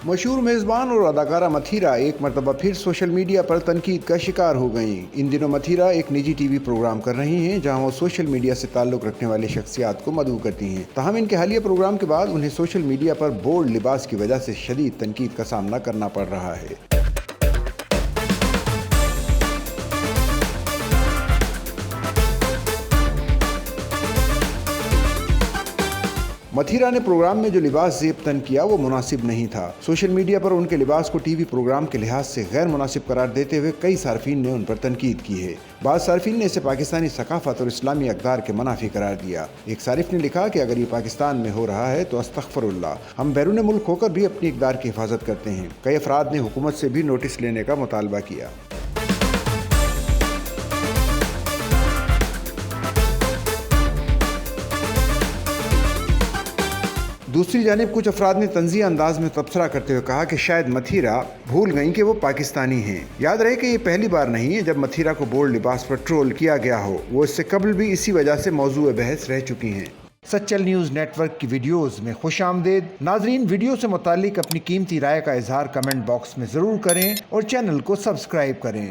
مشہور میزبان اور اداکارہ متھیرا ایک مرتبہ پھر سوشل میڈیا پر تنقید کا شکار ہو گئیں۔ ان دنوں متھیرا ایک نجی ٹی وی پروگرام کر رہی ہیں جہاں وہ سوشل میڈیا سے تعلق رکھنے والی شخصیات کو مدعو کرتی ہیں۔ تاہم ان کے حالیہ پروگرام کے بعد انہیں سوشل میڈیا پر بولڈ لباس کی وجہ سے شدید تنقید کا سامنا کرنا پڑ رہا ہے۔ متھیرا نے پروگرام میں جو لباس زیب تن کیا وہ مناسب نہیں تھا۔ سوشل میڈیا پر ان کے لباس کو ٹی وی پروگرام کے لحاظ سے غیر مناسب قرار دیتے ہوئے کئی صارفین نے ان پر تنقید کی ہے۔ بعض صارفین نے اسے پاکستانی ثقافت اور اسلامی اقدار کے منافی قرار دیا۔ ایک صارف نے لکھا کہ اگر یہ پاکستان میں ہو رہا ہے تو استغفر اللہ، ہم بیرون ملک ہو کر بھی اپنی اقدار کی حفاظت کرتے ہیں۔ کئی افراد نے حکومت سے بھی نوٹس لینے کا مطالبہ کیا۔ دوسری جانب کچھ افراد نے طنزیہ انداز میں تبصرہ کرتے ہوئے کہا کہ شاید متھیرا بھول گئیں کہ وہ پاکستانی ہیں۔ یاد رہے کہ یہ پہلی بار نہیں ہے جب متھیرا کو بولڈ لباس پر ٹرول کیا گیا ہو، وہ اس سے قبل بھی اسی وجہ سے موضوع بحث رہ چکی ہیں۔ سچل نیوز نیٹ ورک کی ویڈیوز میں خوش آمدید۔ ناظرین، ویڈیو سے متعلق اپنی قیمتی رائے کا اظہار کمنٹ باکس میں ضرور کریں اور چینل کو سبسکرائب کریں۔